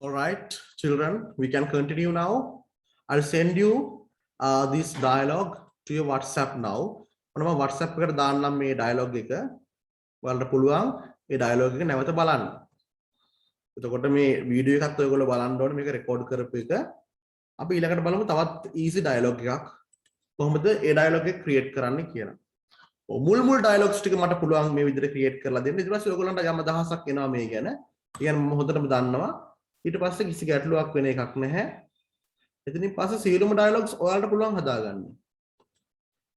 All right, children, we can continue now. I'll send you this dialogue to your WhatsApp now. ඔන්න මම WhatsApp එකට දාන්නම් මේ dialogue එක. ඔයාලට පුළුවන් මේ dialogue එක නැවත බලන්න. එතකොට මේ වීඩියෝ එකත් ඔයගොල්ලෝ බලන්න ඕනේ මේක රෙකෝඩ් කරපු එක. අපි ඊළඟට බලමු තවත් easy dialogue එකක්. කොහොමද ඒ dialogue එක create කරන්න කියලා. මුල් dialogues ටික මට පුළුවන් මේ විදිහට create කරලා දෙන්න. ඊට පස්සේ ඔයගොල්ලන්ට යම් අදහසක් එනවා මේ ගැන. ඒ කියන්නේ මම හොඳටම දන්නවා. ඊට පස්සේ කිසි ගැටලුවක් වෙන එකක් නැහැ. එතනින් පස්සේ සියලුම dialogues ඔයාලට පුළුවන් හදාගන්න.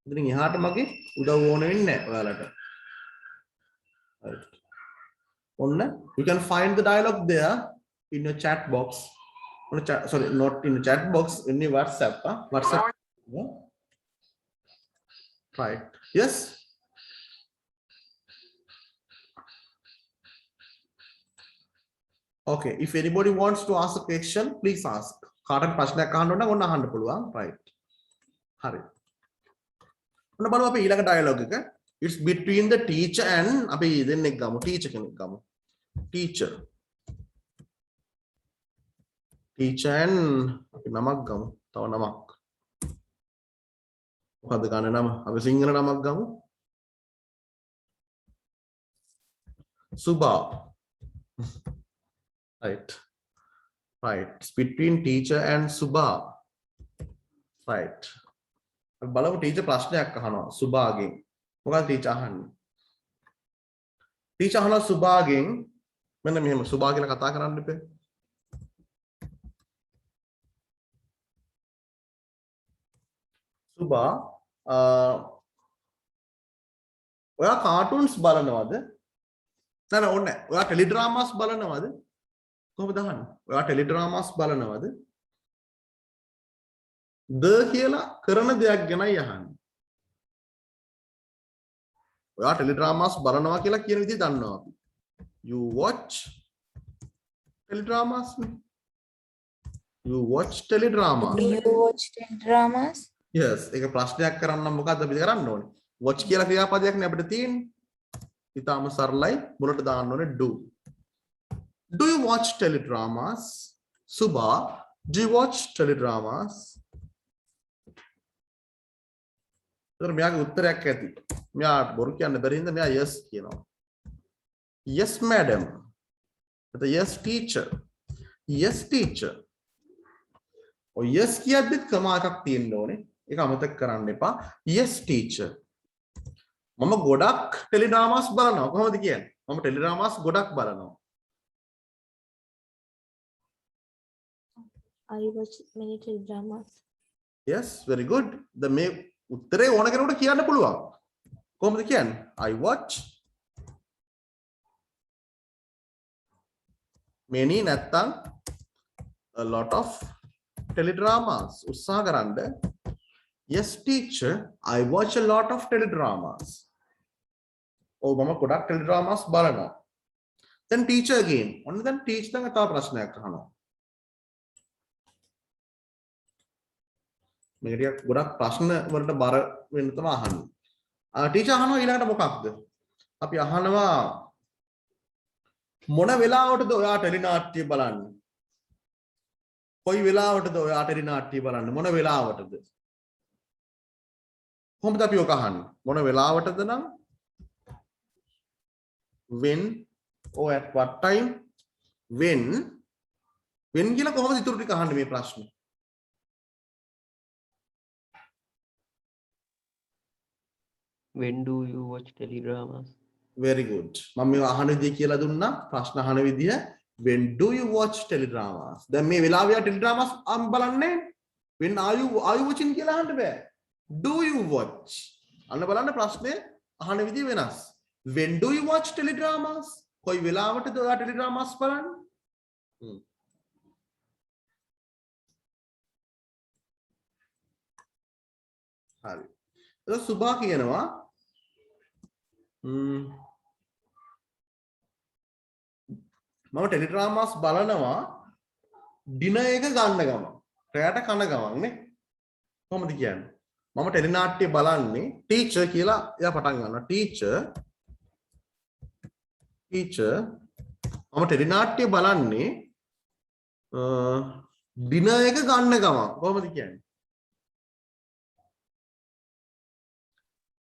එතනින් එහාට මගේ උදව් ඕන වෙන්නේ නැහැ ඔයාලට. Right. ඔන්න you can find the dialogue there in your chat box. Sorry, not in the chat box, in your WhatsApp. WhatsApp. Yeah. Right. Yes. Okay, if anybody wants to ask a question, please ask. කාටත් ප්‍රශ්නයක් අහන්න ඕන නම් ඔන්න අහන්න පුළුවන්. Right. හරි. ඔන්න බලමු අපි ඊළඟ dialogue එක. It's between the teacher and අපි දෙන්නෙක් ගමු. teacher කෙනෙක් ගමු. Teacher. Teacher and අපි නමක් ගමු. තව නමක්. මොකද්ද ගන්න නම? අපි සිංහල නමක් ගමු. Subha. Right. Right. It's between teacher and Subha. Right. බලමු teacher ප්‍රශ්නයක් අහනවා සුභාගෙන්. මොකක්ද teacher අහන්නේ? teacher අහනවා සුභාගෙන් මෙන්න මෙහෙම සුභා කියලා කතා කරන්න ඉපේ. සුභා ඔයා කාටුන්ස් බලනවද? නෑ ඕනේ නෑ. ඔයා ටෙලිඩ්‍රාමාස් බලනවද? කොහොමද අහන්නේ? ඔයා ටෙලිඩ්‍රාමාස් බලනවද? ද කියලා කරන දෙයක් ගැනයි අහන්නේ. ඔයා ටෙලිඩ්‍රාමාස් බලනවා කියලා කියන විදිහ දන්නවා අපි. You watch teledramas. You watch teledramas. Do you watch teledramas? Yes. ඒක ප්‍රශ්නයක් කරන්නම් මොකද්ද අපි කරන්න ඕනේ? watch කියලා ක්‍රියාපදයක් නේ අපිට තියෙන්නේ. ඊටාම සරලයි මුලට දාන්න ඕනේ do. Do you watch teledramas? Subha, do you watch teledramas? මෙයාගේ උත්තරයක් ඇති. මෙයා බොරු කියන්න බැරි හින්දා මෙයා yes කියනවා. Yes madam. එතකොට yes teacher. Yes teacher. ඔය yes කියද්දිත් ක්‍රම එකක් තියෙන්න ඕනේ. ඒක අමතක කරන්න එපා. Yes teacher. මම ගොඩක් ටෙලිඩ්‍රාමාස් බලනවා. කොහොමද කියන්නේ? මම ටෙලිඩ්‍රාමාස් ගොඩක් බලනවා. I watch many teledramas. Yes, very good. The මේ උත්තරේ ඕන කෙනෙකුට කියන්න පුළුවන්. කොහොමද කියන්නේ? I watch many නැත්තම් a lot of teledramas. උත්සාහ කරන්න. Yes teacher, I watch a lot of teledramas. ඔව් මම ගොඩක් teledramas බලනවා. Then teacher again. ඔන්න දැන් teacher ළඟ තව ප්‍රශ්නයක් අහනවා. මේක ටිකක් ගොඩක් ප්‍රශ්න වලට බර වෙන්න තමයි අහන්නේ. ටීචර් අහනවා ඊළඟට මොකක්ද? අපි අහනවා මොන වෙලාවටද ඔයා ටෙලිනාට්‍ය බලන්නේ? කොයි වෙලාවටද ඔයා ටෙලිනාට්‍ය බලන්නේ? මොන වෙලාවටද? කොහොමද අපි ඔක අහන්නේ? මොන වෙලාවටද නම් when or at what time? when කියලා කොහොමද ඊටු ටික අහන්නේ මේ ප්‍රශ්නේ? When do you watch teledramas? Very good. මම මේ අහන විදිය කියලා දුන්නා. ප්‍රශ්න අහන විදිය when do you watch teledramas? දැන් මේ වෙලාවේ teledramas බලන්නේ when are you watching කියලා අහන්න බෑ. Do you watch? අන්න බලන්න ප්‍රශ්නේ අහන විදිය වෙනස්. When do you watch teledramas? කොයි වෙලාවටද ඔයා teledramas බලන්නේ? හරි. ඒක සුභා කියනවා මම ටෙලිඩ්‍රාමාස් බලනවා ඩිනර් එක ගන්න ගමන් රැයට කන ගමන් නේ කොහොමද කියන්නේ මම ටෙලිනාට්‍ය බලන්නේ ටීචර් කියලා එයා පටන් ගන්නවා ටීචර් මම ටෙලිනාට්‍ය බලන්නේ dinner එක ගන්න ගමන් කොහොමද කියන්නේ?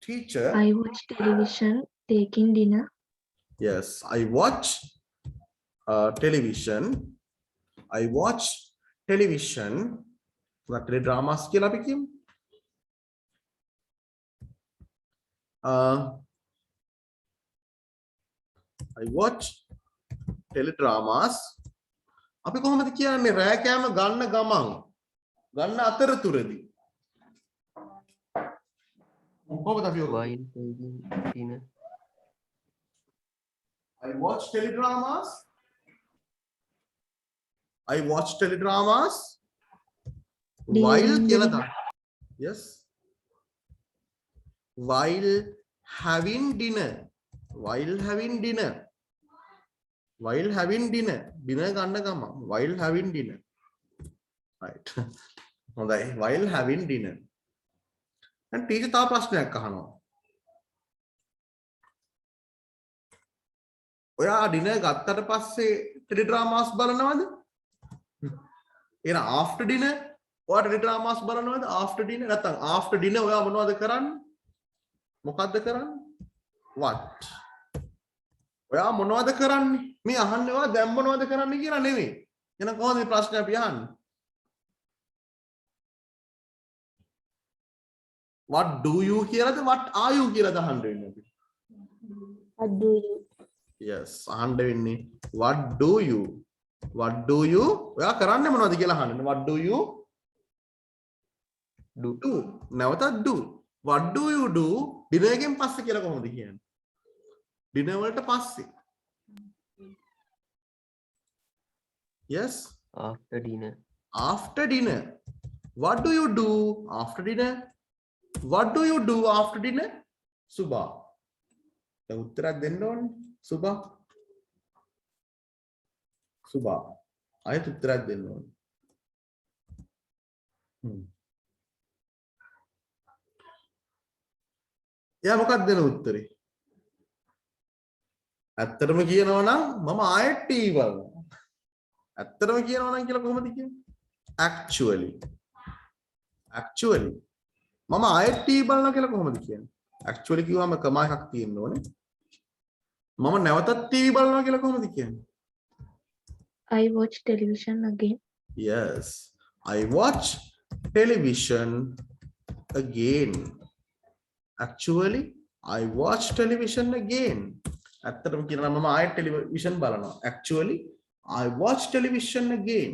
Teacher. I watch television taking dinner. Yes, I watch television. I watch television. Teledramas කියලා අපි කියමු. I watch teledramas. අපි කොහොමද කියන්නේ රෑ කෑම ගන්න ගමන් ගන්න අතරතුරදී කොහොමද අපි While taking dinner. I watch teledramas. I watch teledramas while කියලා දාන්න. Yes. While having dinner. While having dinner. While having dinner. Dinner ගන්න ගමන්. While having dinner. Right. හොඳයි. While having dinner. දැන් ටීචර් තව ප්‍රශ්නයක් අහනවා. ඔයා ඩිනර් ගත්තට පස්සේ ටෙලිඩ්‍රාමාස් බලනවද? එහෙනම් after dinner ඔයා ටෙලිඩ්‍රාමාස් බලනවද? after dinner නැත්නම් after dinner ඔයා මොනවද කරන්නේ? මොකද්ද කරන්නේ? what? ඔයා මොනවද කරන්නේ? මේ අහන්නේ ඔයා දැන් මොනවද කරන්නේ කියලා නෙමෙයි. එහෙනම් කොහොමද මේ ප්‍රශ්නේ අපි අහන්නේ? what do you කියලාද what are you කියලාද අහන්න වෙන්නේ අපි? What do you? yes අහන්න වෙන්නේ what do you? what do you? ඔයා කරන්නේ මොනවද කියලා අහන්නේ. what do you do? නැවතත් do. what do you do? dinner එකෙන් පස්සේ කියලා කොහොමද කියන්නේ? dinner වලට පස්සේ. yes After dinner. after dinner. what do you do after dinner? what do you do after dinner? සුභා. දැන් උත්තරයක් දෙන්න ඕනේ. සුභා. සුභා. ආයෙත් උත්තරයක් දෙන්න ඕනේ. එයා මොකක්ද දෙන උත්තරේ? ඇත්තටම කියනවා නම් මම ආයෙත් ටීවී බලනවා. ඇත්තටම කියනවා නම් කියලා කොහොමද කියන්නේ? actually මම ආයෙත් ටීවී බලනවා කියලා කොහොමද කියන්නේ? actually කිව්වම කමා එකක් තියෙන්න ඕනේ. මම නැවතත් ටීවී බලනවා කියලා කොහොමද කියන්නේ? I watch television again. yes I watch television again. actually I watch television again. ඇත්තටම කියනවා මම ආයෙත් ටෙලිවිෂන් බලනවා. actually I watch television again.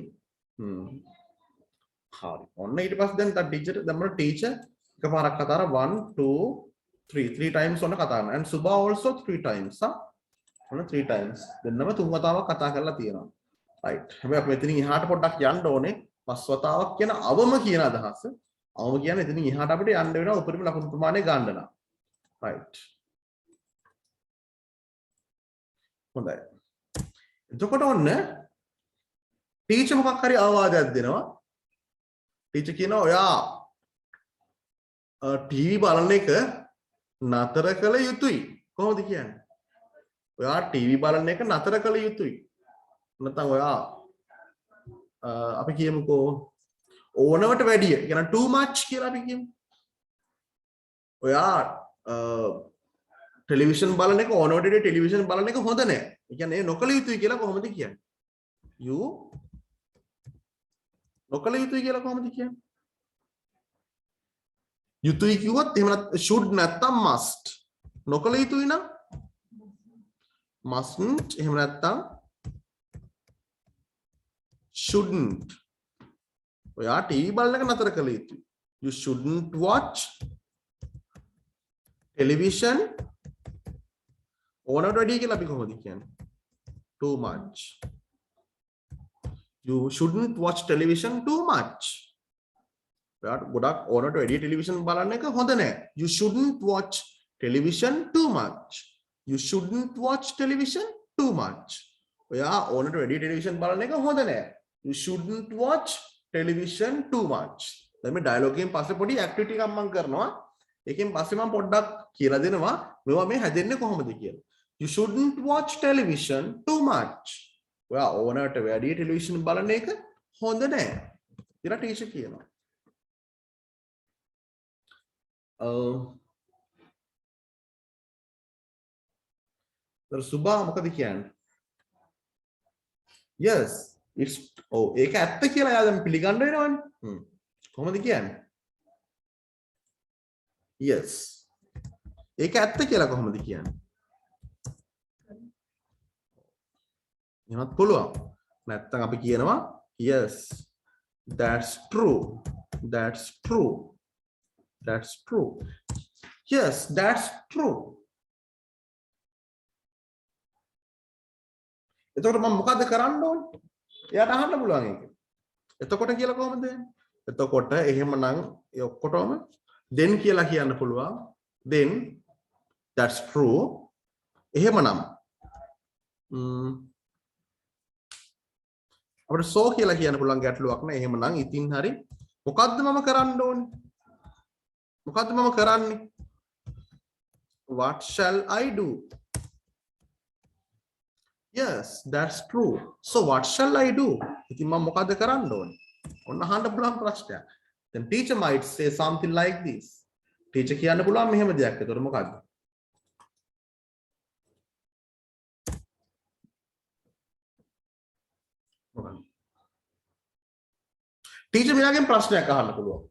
හරි. ඔන්න ඊට පස්සේ දැන් ටීචර් දැන් ටීචර් එකපාරක් කතා කරා 1 2 3 3 times ඔන්න කතා කරනවා. and Subha also 3 times. ඔන්න 3 times. දෙන්නම තුන් වතාවක් කතා කරලා තියෙනවා. right. හැබැයි අපි මෙතනින් එහාට පොඩ්ඩක් යන්න ඕනේ. පස් වතාවක් කියන අවම කියන අදහස. අවම කියන්නේ එතනින් එහාට අපිට යන්න වෙනවා උපරිම ලකුණු ප්‍රමාණය ගන්න නම්. right. හොඳයි. එතකොට ඔන්න ටීචර් මොකක් හරි අවවාදයක් දෙනවා. ටීචර් කියනවා ඔයා ටීවී බලන එක නතර කළ යුතුයි. කොහොමද කියන්නේ? ඔයා ටීවී බලන එක නතර කළ යුතුයි. නැත්නම් ඔයා අපි කියමුකෝ ඕනවට වැඩිය. කියන too much කියලා අපි කියමු. ඔයා ටෙලිවිෂන් බලන එක ඕනවට වැඩිය ටෙලිවිෂන් බලන එක හොඳ නෑ. ඒ කියන්නේ නොකළ යුතුයි කියලා කොහොමද කියන්නේ? you නොකළ යුතුයි කියලා කොහොමද කියන්නේ? යුතුයි කිව්වොත් එහෙම නැත්නම් should නැත්නම් must. නොකළ යුතුයි නම් mustn't. එහෙම නැත්නම් shouldn't. ඔයා ටීවී බලන එක නතර කළ යුතුයි. You shouldn't watch television ඕනට වැඩිය කියලා අපි කොහොමද කියන්නේ? Too much. You shouldn't watch television too much. ඔයාට ගොඩක් ඕනට වැඩිය ටෙලිවිෂන් බලන්න එක හොඳ නෑ. You shouldn't watch television too much. You shouldn't watch television too much. ඔයා ඕනට වැඩිය ටෙලිවිෂන් බලන එක හොඳ නෑ. You shouldn't watch television too much. දැන් මේ ඩයලොග් එකෙන් පස්සේ පොඩි ඇක්ටිවිටි එකක් මම කරනවා. ඒකෙන් පස්සේ මම පොඩ්ඩක් කියලා දෙනවා මේවා මේ හැදෙන්නේ කොහොමද කියලා. You shouldn't watch television too much. ඔයා ඕනට වැඩි ටෙලිවිෂන් බලන එක හොඳ නෑ කියලා ටීචර් කියනවා. සුභා මොකද කියන්නේ? yes it's ඒක ඇත්ත කියලා එයා දැන් පිළිගන්න වෙනවනේ. කොහොමද කියන්නේ? yes ඒක ඇත්ත කියලා කොහොමද කියන්නේ? එහෙමත් පුළුවන්. නැත්තම් අපි කියනවා yes that's true that's true that's true yes that's true. එතකොට මම මොකද කරන්න ඕනේ? එයාට අහන්න පුළුවන් ඒක. එතකොට කියලා කොහොමද වෙන්නේ? එතකොට එහෙමනම් ඒ ඔක්කොටම then කියලා කියන්න පුළුවන්. then that's true. එහෙමනම් අපිට so කියලා කියන්න පුළුවන් ගැටලුවක් නෑ. එහෙමනම් ඉතින් හරි මොකද්ද මම කරන්න ඕනේ? මොකද්ද මම කරන්නේ? what shall I do? yes that's true. so what shall I do? ඉතින් මම මොකද්ද කරන්න ඕනේ? ඔන්න අහන්න පුළුවන් ප්‍රශ්නයක්. then teacher might say something like this. teacher කියන්න පුළුවන් මෙහෙම දෙයක්. ඒතකොට මොකද්ද? ටීචර් මෙයාගෙන් ප්‍රශ්නයක් අහන්න පුළුවන්.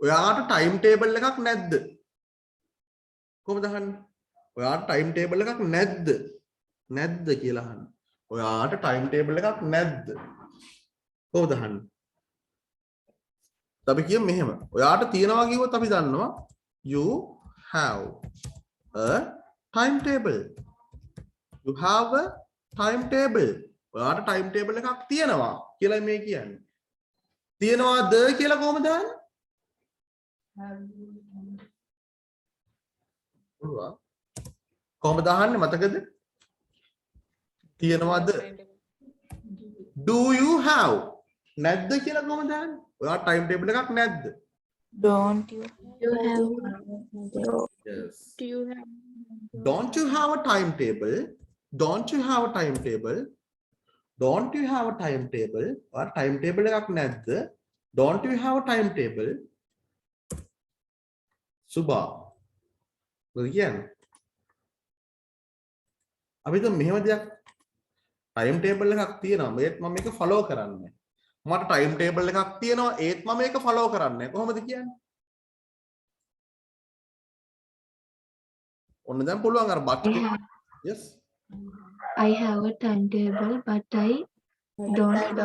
ඔයාට ටයිම් ටේබල් එකක් නැද්ද? කොහොමද අහන්නේ? ඔයාට ටයිම් ටේබල් එකක් නැද්ද? නැද්ද කියලා අහන්න. ඔයාට ටයිම් ටේබල් එකක් නැද්ද? කොහොමද අහන්නේ? අපි කියමු මෙහෙම. ඔයාට තියනවා කිව්වොත් අපි දන්නවා you have a timetable. you have a timetable. ඔයාට ටයිම් ටේබල් එකක් තියෙනවා කියලා මේ කියන්නේ. තියනවාද කියලා කොහොමද දාන්නේ? පුළුවන්. කොහොමද දාන්නේ මතකද? තියනවාද? do you have? නැද්ද කියලා කොහොමද දාන්නේ? ඔයා ටයිම් ටේබල් එකක් නැද්ද? Don't you have yes. do you have don't you have a timetable? don't you have a timetable? don't you have a timetable? or timetable එකක් නැද්ද? don't you have a timetable? සුභා මොකද කියන්නේ? අපි දැන් මෙහෙම දෙයක් ටයිම් ටේබල් එකක් තියෙනවා ඒත් මම මේක ෆලෝ කරන්නේ. මට ටයිම් ටේබල් එකක් තියෙනවා ඒත් මම මේක ෆලෝ කරන්නේ. කොහොමද කියන්නේ? ඔන්න දැන් පුළුවන් අර but yes I have a timetable but I don't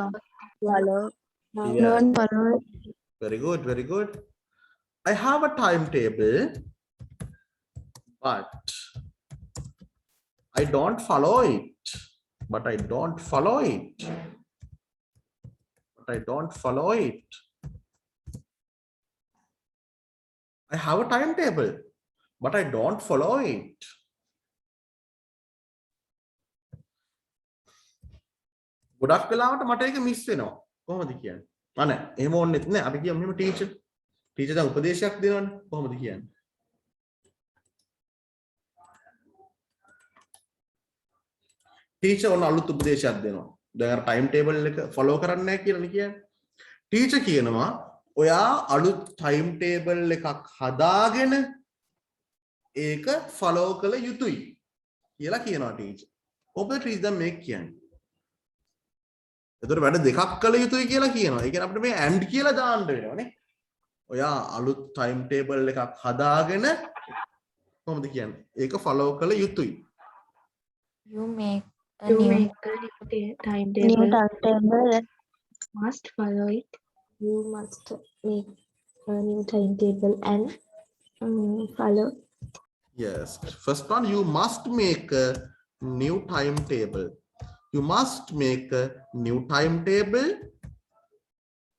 follow. Yeah. Don't follow. very good very good. I have a timetable but I don't follow it. but I don't follow it. but I don't follow it. I have a timetable but I don't follow it. ගොඩක් වෙලාවට මට ඒක miss වෙනවා. කොහොමද කියන්නේ? අනේ එහෙම ඕනෙත් නෑ. අපි කියමු මෙහෙම ටීචර් දැන් උපදේශයක් දෙනවනේ. කොහොමද කියන්නේ? ටීචර් ඔන්න අලුත් උපදේශයක් දෙනවා. දැන් අර ටයිම් ටේබල් එක ෆලෝ කරන්නේ නැහැ කියලානේ කියන්නේ. ටීචර් කියනවා ඔයා අලුත් ටයිම් ටේබල් එකක් හදාගෙන ඒක ෆලෝ කළ යුතුයි කියලා කියනවා ටීචර්. කොහොමද ටීචර් දැන් මේක කියන්නේ? එතකොට වැඩ දෙකක් කළ යුතුයි කියලා කියනවා. ඒ කියන්නේ අපිට මේ and කියලා දාන්න වෙනවනේ. ඔයා අලුත් ටයිම් ටේබල් එකක් හදාගෙන කොහොමද කියන්නේ? ඒක ෆලෝ කළ යුතුයි. You make a You new make timetable. new timetable. Must follow it. You must make a new timetable and follow. Yes. First one, you must make a new timetable. You must make a new timetable.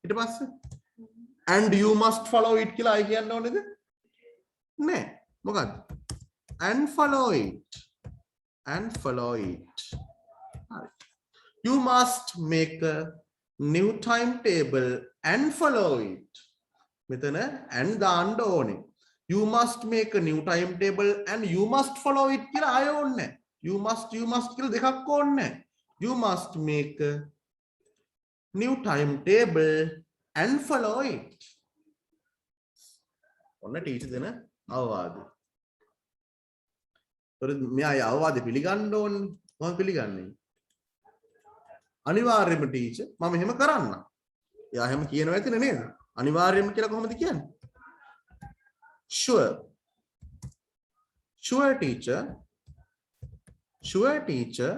ඊට පස්සේ and you must follow it කියලා අය කියන්න ඕනේද? නෑ. මොකද්ද? and follow it. and follow it. You must make a new timetable and follow it. මෙතන and දාන්න ඕනේ. You must make a new timetable and you must follow it කියලා ආය ඕනේ. You must කියලා දෙකක් ඕනේ. You must make a new timetable and follow it. ඔන්න ටීචර් දෙන අවවාද. මෙයා අවවාද පිළිගන්න ඕනේ. මම පිළිගන්නේ. අනිවාර්යයෙන්ම ටීචර් මම එහෙම කරන්න. එයා එහෙම කියනවා ඇතිනේ නේද? අනිවාර්යයෙන්ම කියලා කොහොමද කියන්නේ? Sure. Sure teacher. Sure teacher.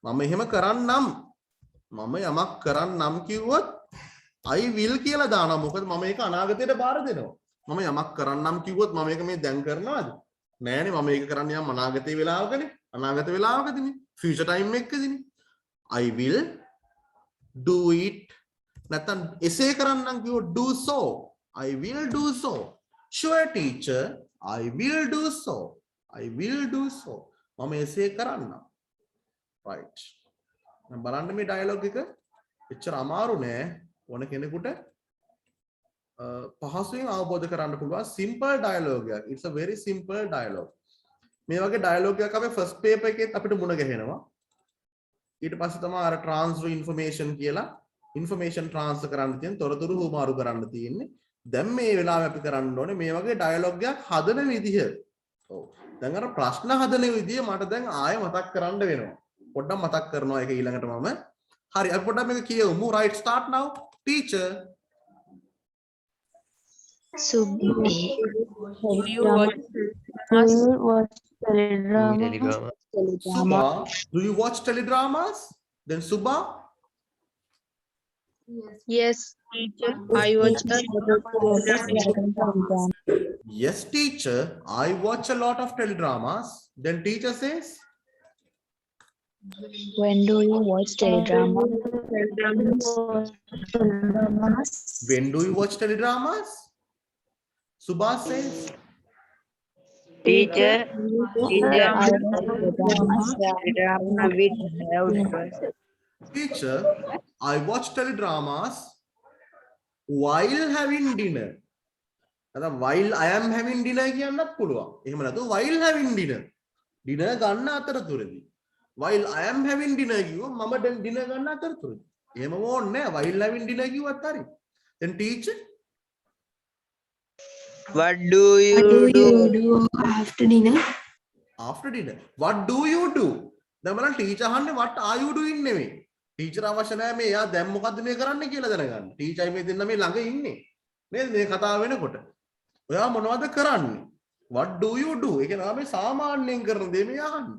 මම එහෙම කරන්නම්. මම යමක් කරන්නම් කිව්වොත් I will කියලා දානවා. මොකද මම ඒක අනාගතයට බාර දෙනවා. මම යමක් කරන්නම් කිව්වොත් මම මේක මේ දැන් කරනවද? නෑනේ මම මේක කරන්න යම් අනාගතයේ වෙලාවකනේ. අනාගත වෙලාවකදීනේ. future time එකකදීනේ. I will do it. නැත්නම් එසේ කරන්නම් කිව්වොත් do so. I will do so. Sure teacher, I will do so. I will do so. මම එසේ කරන්නම්. right. දැන් බලන්න මේ ඩයලොග් එක එච්චර අමාරු නෑ. ඕන කෙනෙකුට පහසුවෙන් අවබෝධ කරන්න පුළුවන් simple dialogue එකක්. It's a very simple dialogue. මේ වගේ dialogue එකක් අපේ first paper එකේත් අපිට මුණ ගැහෙනවා. ඊට පස්සේ තමයි අර transfer information කියලා information transfer කරන්න තියෙන තොරතුරු හුමාරු කරන්න තියෙන්නේ. දැන් මේ වෙලාවේ අපි කරන්න ඕනේ මේ වගේ dialogue එකක් හදන විදිහ. ඔව්. දැන් අර ප්‍රශ්න හදන විදිය මට දැන් ආයෙ මතක් කරන්න වෙනවා. පොඩ්ඩක් මතක් කරනවා ඒක ඊළඟට මම. හරි අපි පොඩ්ඩක් මේක කියමු. right start now. Teacher. Subhi, Telegrama. Subha, do you watch teledramas? Then Subha. Yes, teacher. I watch the Yes, teacher. I watch a lot of teledramas. Then teacher says. when do you watch teledrama? When do you watch teledramas? Subha says. teacher. Teacher, I watch teledramas while having dinner. While I am having dinner කියන්නත් පුළුවන්. එහෙම නැතුව while having dinner. dinner ගන්න අතරතුරදී. while I am having dinner කිව්වොත් මම දැන් dinner ගන්න අතරතුරදී. එහෙම ඕනේ නැහැ. while having dinner කිව්වත් හරි. then teacher. What do you do after dinner? After dinner. What do you do? දැන් බලන්න ටීචර් අහන්නේ what are you doing නෙමෙයි. ටීචර් අවශ්‍ය නැහැ මේ එයා දැන් මොකද්ද මේ කරන්නේ කියලා දැනගන්න. ටීචර්යි මේ දෙන්න මේ ළඟ ඉන්නේ. නේද මේ කතාව වෙනකොට. ඔයා මොනවද කරන්නේ? What do you do? ඒක නම මේ සාමාන්‍යයෙන් කරන දේ මේ අහන්නේ.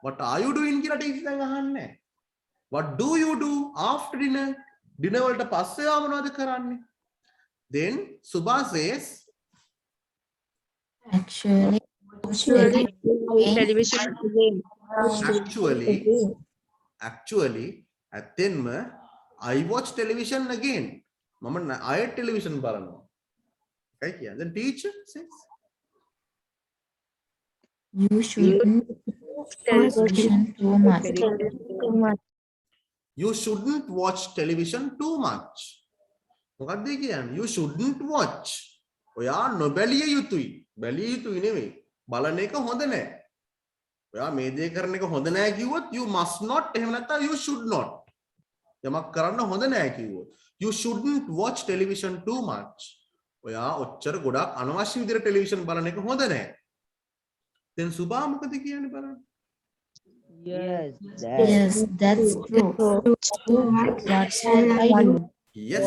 What are you doing කියලා ටීචර් දැන් අහන්නේ. What do you do after dinner? dinner වලට පස්සේ ඔයා මොනවද කරන්නේ? Then Subha says Actually, television again? actually ඇත්තෙන්ම I watch television again. මම ආයෙත් ටෙලිවිෂන් බලනවා. Okay කියන්නේ. Then teacher says you shouldn't watch television too much. you shouldn't watch television too much. මොකක්ද කියන්නේ? You shouldn't watch. ඔයා නොබැලිය යුතුයි. බැලිය යුතුයි නෙමෙයි. බලන එක හොඳ නැහැ. ඔයා මේ දේ කරන එක හොඳ නැහැ කිව්වොත් you must not එහෙම නැත්නම් you should not. යමක් කරන්න හොඳ නැහැ කිව්වොත් you shouldn't watch television too much. ඔයා ඔච්චර ගොඩක් අනවශ්‍ය විදිහට ටෙලිවිෂන් බලන එක හොඳ නැහැ. then Subha මොකද කියන්නේ බලන්න. Yes, Yes, that's true. What shall I do? yes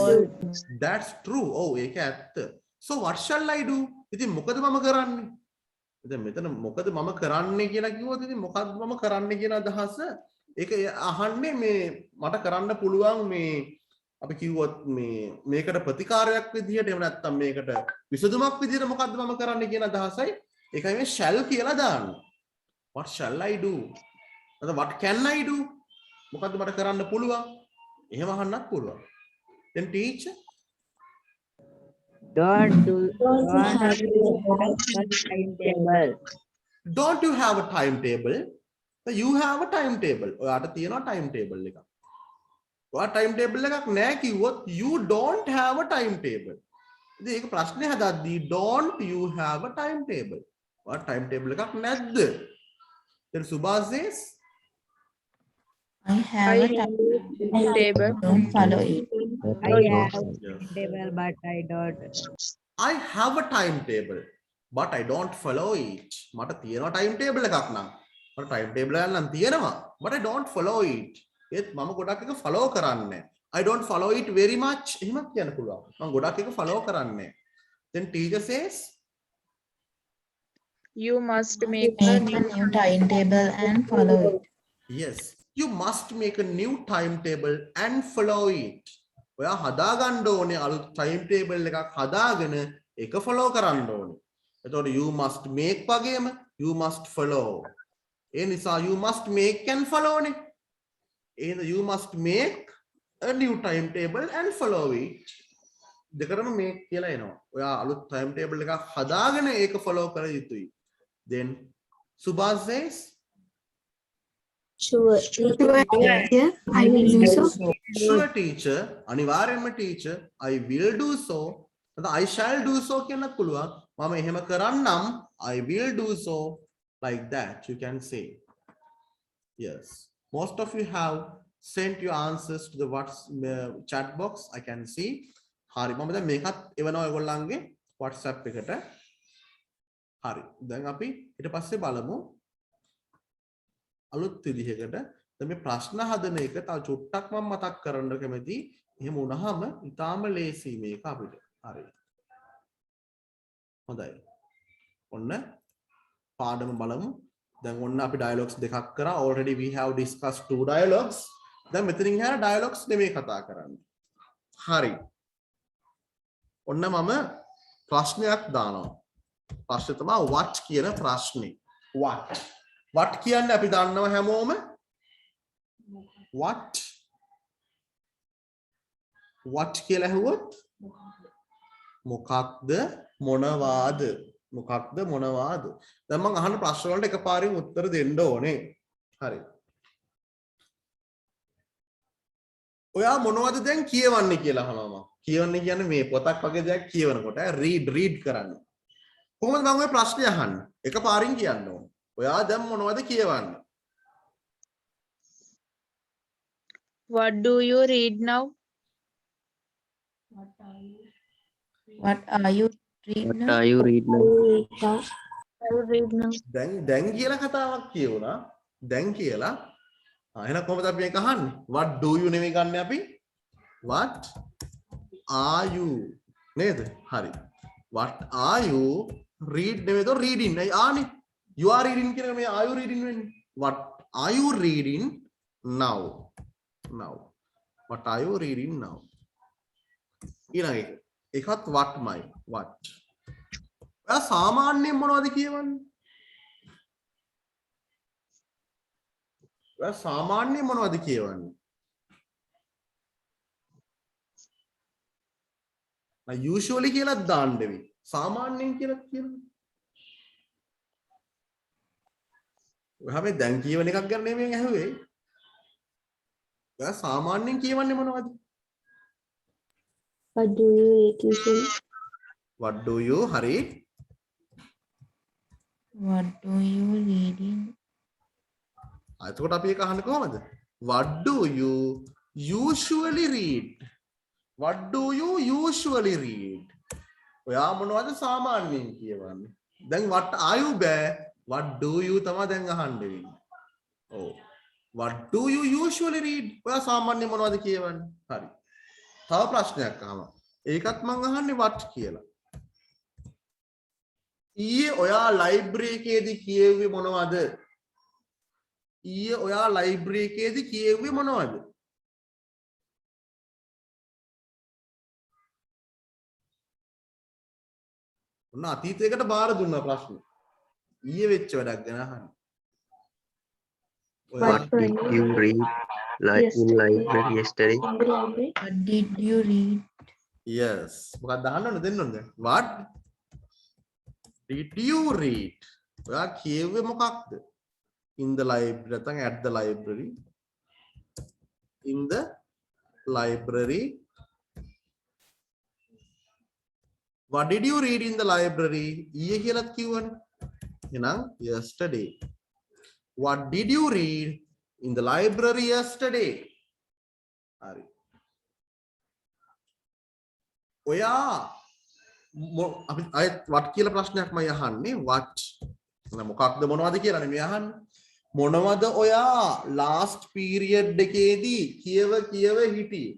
that's true. oh ඒක ඇත්ත. so what shall I do? ඉතින් මොකද මම කරන්නේ? දැන් මෙතන මොකද මම කරන්නේ කියලා කිව්වොත් ඉතින් මොකක්ද මම කරන්නේ කියන අදහස ඒක අහන්නේ මේ මට කරන්න පුළුවන් මේ අපි කිව්වොත් මේ මේකට ප්‍රතිකාරයක් විදිහට එහෙම නැත්නම් මේකට විසඳුමක් විදිහට මොකද්ද මම කරන්නේ කියන අදහසයි ඒකයි මේ shall කියලා දාන්නේ. what shall I do? නැත්නම් what can I do? මොකද්ද මට කරන්න පුළුවන්? එහෙම අහන්නත් පුළුවන්. then teacher don't you have a timetable? you have a timetable. ඔයාට තියෙනවා timetable එකක්. ඔයා timetable එකක් නැහැ කිව්වොත් you don't have a timetable. ඉතින් ඒක ප්‍රශ්නේ හදද්දී don't you have a timetable? ඔයා timetable එකක් නැද්ද? then Subha says I have I a timetable. don't follow it. I have Yes. timetable, but I don't. I have a timetable, but I don't follow it. මට තියෙනවා timetable එකක් නම්. මට timetable එකක් නම් තියෙනවා, but I don't follow it. ඒත් මම ගොඩක් එක follow කරන්නේ. I don't follow it very much. එහෙමත් කියන්න පුළුවන්. මම ගොඩක් එක follow කරන්නේ. Then teacher says, You must make a Make a new timetable and follow it. yes, you must make a new timetable and follow it. ඔයා හදාගන්න ඕනේ අලුත් timetable එකක් හදාගෙන ඒක follow කරන්න ඕනේ. එතකොට you must make වගේම you must follow. ඒ නිසා you must make and follow නේ. එහෙනම් you must make a new timetable and follow it. දෙකම make කියලා එනවා. ඔයා අලුත් timetable එකක් හදාගෙන ඒක follow කර යුතුයි. Then Subhas says, Sure. Teacher, I will do so. sure teacher, අනිවාර්යෙන්ම teacher, I will do so. I shall do so කියන්නත් පුළුවන්. මම එහෙම කරන්නම්. I will do so. Like that you can say. Yes. Most of you have sent your answers to the chat box. I can see. හරි. මම දැන් මේකත් එවනවා ඔයගොල්ලන්ගේ WhatsApp එකට. හරි. දැන් අපි ඊට පස්සේ බලමු අලුත් විදිහකට දැන් මේ ප්‍රශ්න හදන එක තව චුට්ටක් මම මතක් කරන්න කැමතියි. එහෙම වුණාම ඊටාම ලේසි මේක අපිට. හරි. හොඳයි. ඔන්න පාඩම බලමු. දැන් ඔන්න අපි dialogues දෙකක් කරා. Already we have discussed 2 dialogues. දැන් මෙතනින් එහාට dialogues නෙමෙයි කතා කරන්නේ. හරි. ඔන්න මම ප්‍රශ්නයක් දානවා. ප්‍රශ්නේ තමයි what කියන ප්‍රශ්නේ. what කියන්නේ අපි දන්නවා හැමෝම what කියලා ඇහුවොත් මොකක්ද මොනවාද දැන් මම අහන ප්‍රශ්න වලට එකපාරින් උත්තර දෙන්න ඕනේ. හරි. ඔයා මොනවද දැන් කියවන්නේ කියලා අහනවා මම. කියවන්නේ කියන්නේ මේ පොතක් වගේ දෙයක් කියවනකොට read කරන්නේ. කොහොමද මම ඔය ප්‍රශ්නේ අහන්නේ? එකපාරින් කියන්න ඕනේ. ඔයා දැන් මොනවද කියවන්නේ? What do you read now? What are you reading What now? are you reading now? දැන් කියලා කතාවක් කියුණා. දැන් කියලා. එහෙනම් කොහොමද අපි මේක අහන්නේ? What do you නෙමෙයි ගන්න අපි. What are you? නේද? හරි. What are you read නෙමෙයි તો reading. නයි ආනේ. You are reading කියන මේ are you reading වෙන්නේ. What are you reading now? What are you reading now? ඊළඟ එක. එකත් what මයි. What. ඔයා සාමාන්‍යයෙන් මොනවද කියවන්නේ? ඔයා සාමාන්‍යයෙන් මොනවද කියවන්නේ? now usually කියලා දාන්න දෙවි. සාමාන්‍යයෙන් කියලා කියනවා. ඔයා මේ දැන් කියවන එකක් ගැන නෙමෙයි ඇහුවේ. ඔයා සාමාන්‍යයෙන් කියවන්නේ මොනවද? What do you eat usually? What do you හරි? What do you reading? එතකොට අපි ඒක අහන්නේ කොහමද? What do you usually read? What do you usually read? ඔයා මොනවද සාමාන්‍යයෙන් කියවන්නේ? දැන් what are you බෑ. What do you තමයි දැන් අහන්න වෙන්නේ. ඔව්. What do you usually read? ඔයා සාමාන්‍යයෙන් මොනවද කියවන්නේ? හරි. තව ප්‍රශ්නයක් අහනවා. ඒකත් මම අහන්නේ what කියලා. ඊයේ ඔයා ලයිබ්‍රරි එකේදී කියෙව්වේ මොනවද? ඊයේ ඔයා ලයිබ්‍රරි එකේදී කියෙව්වේ මොනවද? ඔන්න අතීතයකට බාර දුන්නා ප්‍රශ්න. ඊයේ වෙච්ච වැඩක් ගැන අහන්න. What did you read in library yesterday? What did you read? Yes. මොකක්ද අහන්න ඕනේ දෙන්න ඕනේ. What did you read? ඔයා කියෙව්වේ මොකක්ද? In the library නැත්නම් at the library. In the library. What did you read in the library? ඊයේ කියලාත් කිව්වනේ. එහෙනම් yesterday. What did you read in the library yesterday. හරි. ඔයා අපි අයත් what කියලා ප්‍රශ්නයක් මම අහන්නේ what මොකක්ද මොනවද කියලා නෙමෙයි අහන්නේ. මොනවද ඔයා last period එකේදී කියව හිටියේ?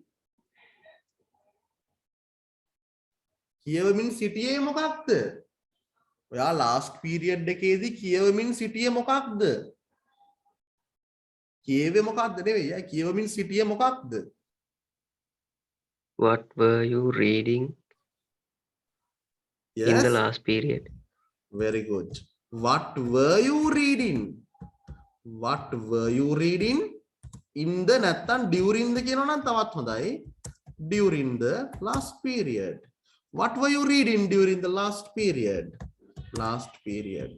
කියවමින් සිටියේ මොකක්ද? ඔයා last period එකේදී කියවමින් සිටියේ මොකක්ද? කියවේ මොකක්ද නෙවෙයි. කියවමින් සිටියේ මොකක්ද? What were you reading Yes. in the last period? Very good. What were you reading? What were you reading in the නැත්තම් during the කියනවා නම් තවත් හොඳයි. During the last period. What were you reading during the last period? Last period.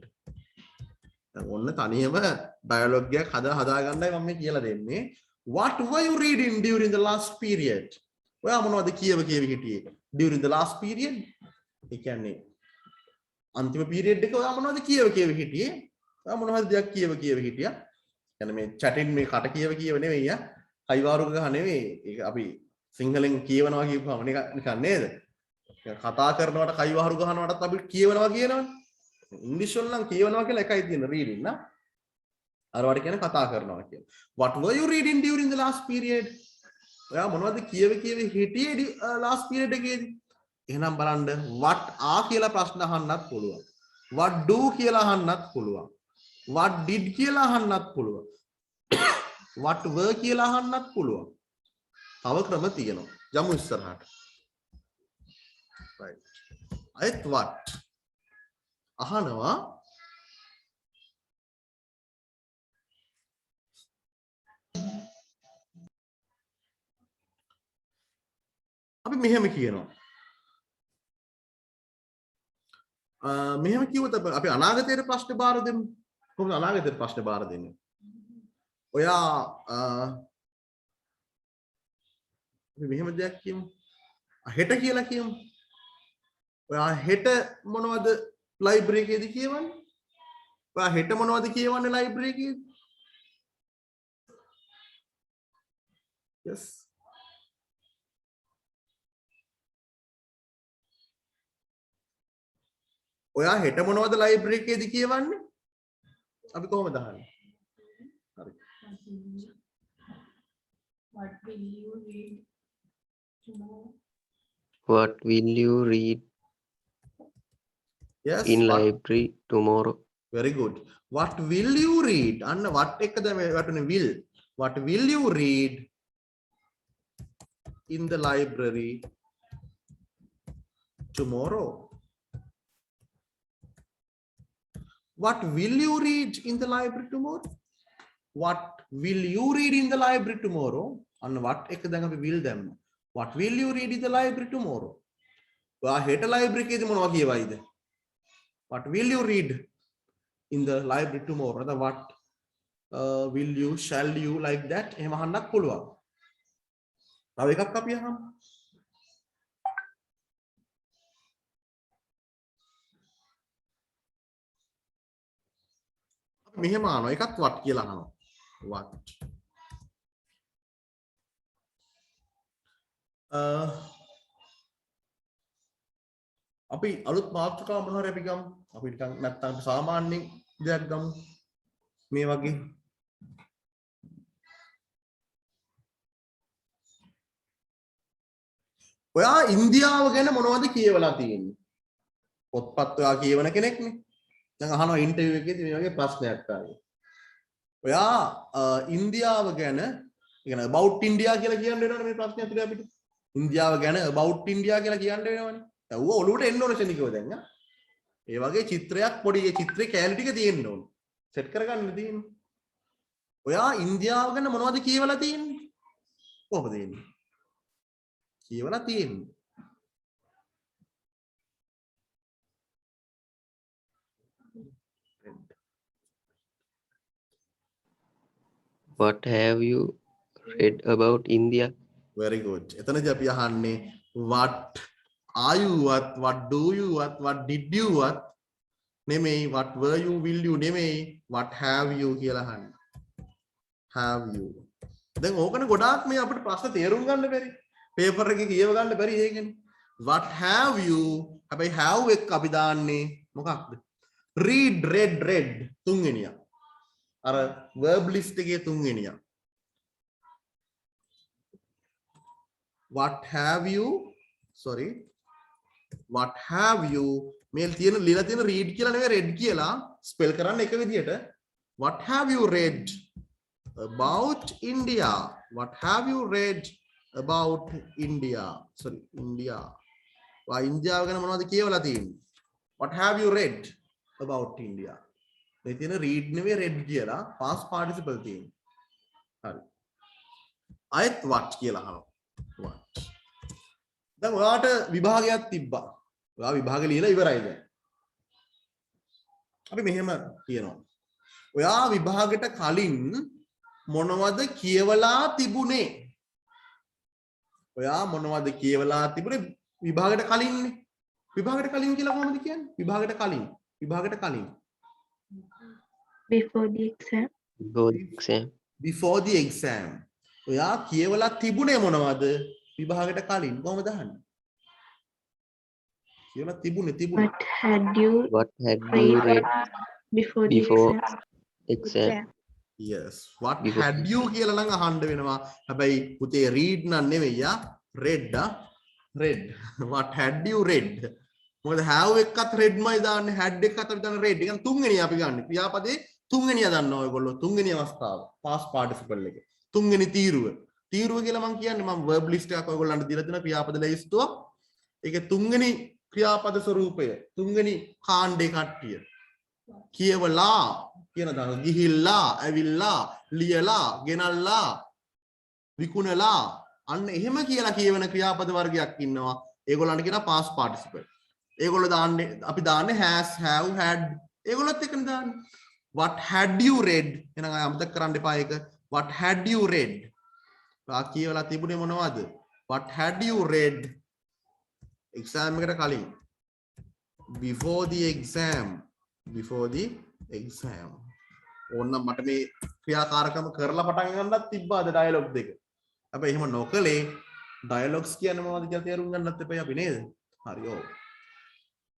දැන් ඔන්න තනියම dialogue එකක් හදා ගන්නයි මම මේ කියලා දෙන්නේ. What were you reading during the last period? ඔයා මොනවද කියව හිටියේ? During the last period? ඒ කියන්නේ අන්තිම පීරියඩ් එක ඔයා මොනවද කියව හිටියේ? ඔයා මොනවද දෙයක් කියව හිටියා? يعني මේ chatting මේ කට කියව නෙවෙයි යා. කයිවාරුක ගහ නෙවෙයි. ඒක අපි සිංහලෙන් කියවනවා කියපුවම නිකන් නේද? කතා කරනවට කයිවාරු ගහනවටත් අපි කියවනවා කියනවනේ. ඉංග්‍රීසි වල නම් කියවනවා කියලා එකයි තියෙන reading නා. අර වට කියන්නේ කතා කරනවා කියලා. What were you reading during the last period? ඔයා මොනවද කියව හිටියේ last period එකේදී? එහෙනම් බලන්න what are කියලා ප්‍රශ්න අහන්නත් පුළුවන්. What do කියලා අහන්නත් පුළුවන්. What did කියලා අහන්නත් පුළුවන්. What were කියලා අහන්නත් පුළුවන්. තව ක්‍රම තියෙනවා. යමු ඉස්සරහට. right. අයත් what අහනවා අපි මෙහෙම කියනවා. මෙහෙම කිව්වොත් අපි අනාගතයේ ප්‍රශ්න බාර දෙමු. කොහොමද අනාගතයේ ප්‍රශ්න බාර දෙන්නේ? ඔයා අපි මෙහෙම දෙයක් කියමු. හෙට කියලා කියමු. ඔයා හෙට මොනවද ලයිබ්‍රරි එකේදී කියවන්නේ? ඔයා හෙට මොනවද කියවන්නේ ලයිබ්‍රරි එකේදී? yes. ඔයා හෙට මොනවද ලයිබ්‍රරි එකේදී කියවන්නේ? අපි කොහොමද අහන්නේ? හරි. What will you read tomorrow? What will you read yes. in what- library tomorrow? Very good. What will you read? අන්න what එකද වටුනේ will. What will you read in the library tomorrow? What will you read in the library tomorrow? What will you read in the library tomorrow? අන්න what එක දැන් අපි will දැම්ම. What will you read in the library tomorrow? ඔයා හෙට library එකේදී මොනවා කියවයිද? What will you read in the library tomorrow? The what will you, shall you, like that? එහෙම අහන්නත් පුළුවන්. තව එකක් අපි අහමු. අපි මෙහෙම අහනවා. එකත් what කියලා අහනවා. What? අපි අලුත් මාතෘකාවක් මොනවා හරි අපි ගමු. අපි නිකන් නැත්තම් සාමාන්‍යයෙන් දෙයක් ගමු. මේ වගේ ඔයා ඉන්දියාව ගැන මොනවද කියවලා තියෙන්නේ? පොත්පත් ඔයා කියවන කෙනෙක්නේ. දැන් අහනවා ඉන්ටර්විව් එකේදී මේ වගේ ප්‍රශ්නයක් ආවේ. ඔයා ඉන්දියාව ගැන කියන about India කියලා කියන්න වෙනවනේ මේ ප්‍රශ්නේ ඇතුලේ අපිට. ඉන්දියාව ගැන about India කියලා කියන්න වෙනවනේ. දැන් ඌව ඔළුවට එන්න ඕන ශනිකව දැන් ආ. ඒ වගේ චිත්‍රයක් පොඩි ඒ චිත්‍රේ කැලි ටික තියෙන්න ඕන. සෙට් කරගන්න තියෙන්නේ. ඔයා ඉන්දියාව ගැන මොනවද කියවලා තියෙන්නේ? කොහොමද එන්නේ? කියවලා තියෙන්නේ. What have you read about India? Very good. එතනදී අපි අහන්නේ what are you what do you what did you නෙමෙයි what were you will you නෙමෙයි what have you කියලා අහන්නේ. have you දැන් ඕකනේ ගොඩාක් මේ අපිට ප්‍රශ්න තේරුම් ගන්න බැරි පේපර් එකේ කියව ගන්න බැරි ඒකනේ what have you හැබැයි have එක අපි දාන්නේ මොකක්ද read read තුන්වෙනියා අර verb list එකේ තුන්වෙනියා what have you මේ තියෙන ලියලා තියෙන read කියලා නෙවෙයි read කියලා ස්පෙල් කරන්න එක විදියට what have you read about India what have you read about India ඉන්දියාව ගැන මොනවද කියවලා තියෙන්නේ what have you read about India මේ තියෙන read නෙවෙයි read කියලා past participle තියෙන්නේ හරි අයත් what කියලා අහනවා what දැන් ඔයාට විභාගයක් තිබ්බා ඔයා විභාගෙ ලියලා ඉවරයි දැන් අපි මෙහෙම කියනවා ඔයා විභාගෙට කලින් මොනවද කියවලා තිබුණේ ඔයා මොනවද කියවලා තිබුණේ විභාගයට කලින්නේ විභාගයට කලින් කියලා කොහොමද කියන්නේ විභාගයට කලින් Before the exam. before the exam ඔයා කියවලා තිබුණේ මොනවද විභාගයට කලින් කොහොමද අහන්නේ කියවලා තිබුණේ What had you read before the before exam? exam yes what Before. had you කියලා නම් අහන්න වෙනවා හැබැයි පුතේ read නම් නෙවෙයි read what had you read මොකද have එකත් read මයි දාන්නේ had එකත් අපි දාන්නේ read එක තුන්වෙනිය අපි ගන්න ක්‍රියාපදේ තුන්වෙනිය දන්නවා ඔයගොල්ලෝ තුන්වෙනි අවස්ථාව past participle එකේ තුන්වෙනි තීරුව කියලා මම කියන්නේ මම verb list එකක් ඔයගොල්ලන්ට දීලා තියෙන ක්‍රියාපද ලැයිස්තුවක් ඒකේ තුන්වෙනි ක්‍රියාපද ස්වරූපය තුන්වෙනි කාණ්ඩේ කට්ටිය කියවලා කියන දා ගිහිල්ලා ඇවිල්ලා ලියලා ගෙනල්ලා විකුණලා අන්න එහෙම කියලා කියවන ක්‍රියාපද වර්ගයක් ඉන්නවා ඒගොල්ලන්ට කියනවා past participle ඒගොල්ලෝ දාන්නේ අපි දාන්නේ has have had ඒගොල්ලොත් එකනේ දාන්නේ what had you read එහෙනම් අය අමතක කරන්න එපා ඒක what had you read ඔයා කියවලා තිබුණේ මොනවද what had you read exam එකට කලින් before the exam ඕන්නම් මට මේ ක්‍රියාකාරකම කරලා පටන් ගන්නත් තිබ්බාද ඩයලොග් දෙක හැබැයි එහෙම නොකලේ ඩයලොග්ස් කියන්නේ මොනවද කියලා තේරුම් ගන්නත් එපයි අපි නේද හරි ඔව්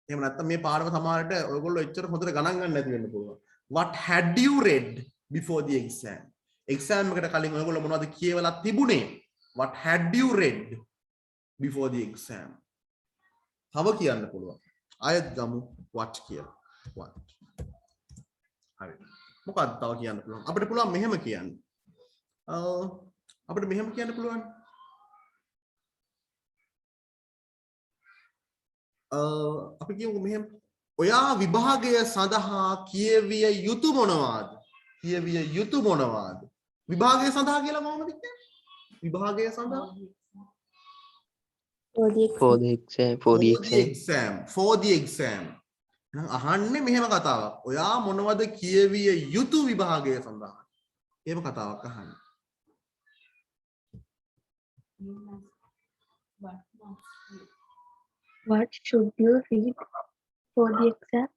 එහෙම නැත්නම් මේ පාඩම සමහරට ඔයගොල්ලෝ එච්චර හොඳට ගණන් ගන්න නැති වෙන්න පුළුවන් what had you read before the exam exam එකට කලින් ඔයගොල්ලෝ මොනවද කියවලා තිබුණේ what had you read before the exam තව කියන්න පුළුවන් ආයෙත් ගමු what කියලා what හරි මොකක්ද තව කියන්න පුළුවන් අපිට පුළුවන් මෙහෙම කියන්න අපිට මෙහෙම කියන්න පුළුවන් අපි කියමු මෙහෙම ඔයා විභාගය සඳහා කියවිය යුතු මොනවාද විභාගය සඳහා කියලා කොහොමද කියන්නේ විභාගය සඳහා for the exam අහන්නේ මෙහෙම කතාවක් ඔයා මොනවද කියවිය යුතු විභාගය සඳහා එහෙම කතාවක් අහන්නේ What should you read for the exam?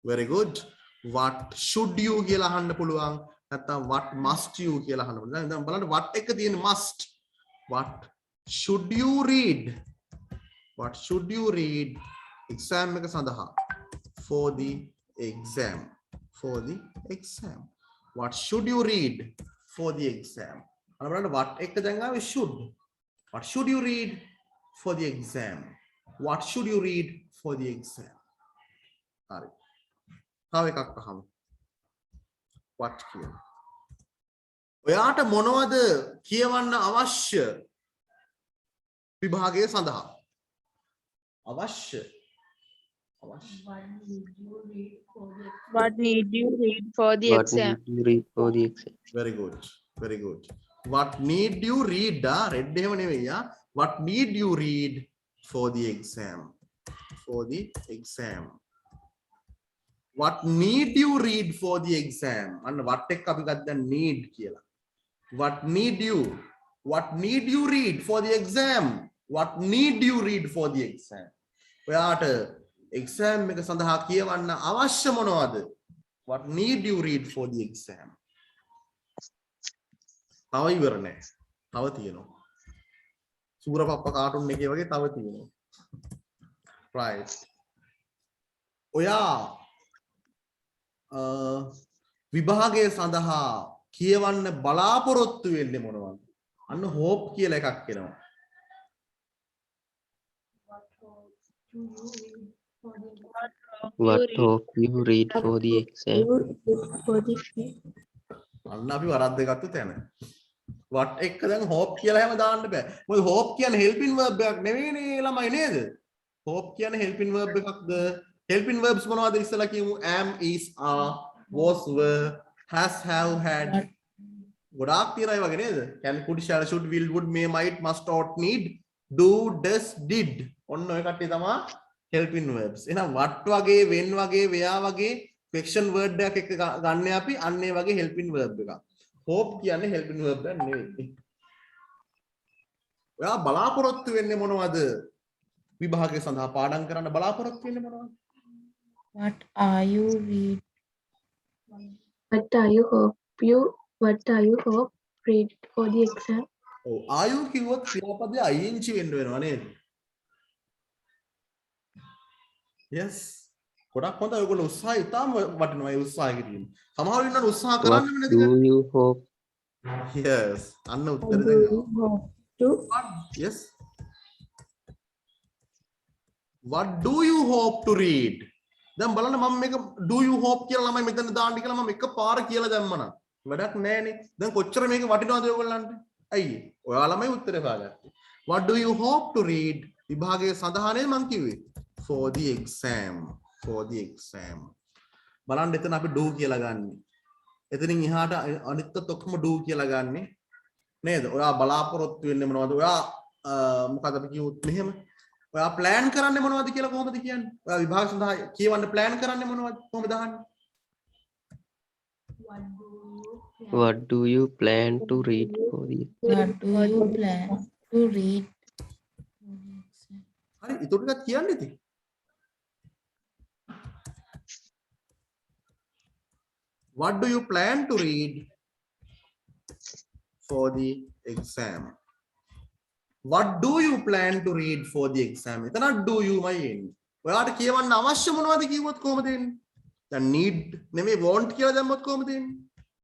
very good what should you කියලා අහන්න පුළුවන් නැත්නම් what must you කියලා අහන්න පුළුවන් දැන් බලන්න what එක තියෙන must what should you read exam එක සඳහා for the exam what should you read for the exam අන්න බලන්න what එක දැන් ආවේ should what should you read for the exam what should you read for the exam හරි තව එකක් අහමු what කියන ඔයාට මොනවද කියවන්න අවශ්‍ය විභාගය සඳහා අවශ්‍ය What need you read for the exam? very good what need you read read එහෙම නෙවෙයි what need you read for the exam what need you read for the exam අන්න what එක අපි ගත්තා need කියලා what need you read for the exam ඔයාට exam එක සඳහා කියවන්න අවශ්‍ය මොනවද what need you read for the exam තව ඉවර නෑ. තව තියෙනවා. සූරපප්ප කාටුන් එකේ වගේ තව තියෙනවා. right. ඔයා විභාගය සඳහා කියවන්න බලාපොරොත්තු වෙන්නේ මොනවද? අන්න hope කියලා එකක් එනවා. What hope you read for the exam? අන්න අපි වරද්ද ගත්ත තැන. what එක දැන් hope කියලා හැම දාන්න බෑ. මොකද hope කියන්නේ helping verb එකක් නෙවෙයිනේ ළමයි නේද? hope කියන්නේ helping verb එකක්ද? helping verbs මොනවද ඉස්සලා කියමු? am, is, are, was, were, has, have, had. ගොඩාක් තියෙනවා ඒ වගේ නේද? can, could, shall, should, will, would, may, might, must, ought, need, do, does, did. ඔන්න ඔය කට්ටිය තමයි helping verbs. එහෙනම් what වගේ, when වගේ, where වගේ question word එකක් එක්ක ගන්න අපි අන්න ඒ වගේ helping verb එකක්. hope කියන්නේ helping verb එකක් නෙවෙයි. ඔයා බලාපොරොත්තු වෙන්නේ මොනවද? විභාගය සඳහා පාඩම් කරන්න බලාපොරොත්තු වෙන්නේ මොනවද? What are you read? What are you hope read for the exam? ඔව් are you කිව්වොත් ක්‍රියාපදයේ ing වෙන්න වෙනවා නේද? yes. ගොඩක් හොඳයි ඔයගොල්ලෝ උත්සාහය ඉතාම වටිනවා ඒ උත්සාහය කිරීම. සමහරව ඉන්නන උත්සාහ What කරන්නේ නැති do you hope? yes. අන්න උත්තර Do දෙන්න. you hope to? yes. what do you hope to read? දැන් බලන්න මම මේක do you hope කියලා ළමයි මෙතන දාන්න කියලා මම එකපාර කියලා දැම්මනම් වැඩක් නැහැනේ. දැන් කොච්චර මේක වටිනවද ඔයගොල්ලන්ට? ඇයි? ඔයා ළමයි උත්තරේ හොයාගත්තේ. what do you hope to read? විභාගයේ සඳහා නේද මං කිව්වේ? for the exam. for the exam. බලන්න එතන අපි do කියලා ගන්නෙ. එතනින් එහාට අනිත් ඔක්කොම do කියලා ගන්නෙ. නේද? ඔයා බලාපොරොත්තු වෙන්නේ මොනවද? ඔයා මොකද අපි කිව්වොත් මෙහෙම ඔයා plan කරන්නේ මොනවද කියලා කොහොමද කියන්නේ? ඔයා විභාග සඳහා කියවන්න plan කරන්නේ මොනවද? කොහොමද අහන්නේ? What do you plan to read for the What do you plan to read? හරි ඊට ටිකක් කියන්න ඉතින්. What do you plan to read for the exam? What do you plan to read for the exam? එතන do you මයි එන්නේ. ඔයාට කියවන්න අවශ්‍ය මොනවද කිව්වොත් කොහොමද එන්නේ? දැන් need නෙමෙයි want කියලා දැම්මොත් කොහොමද එන්නේ?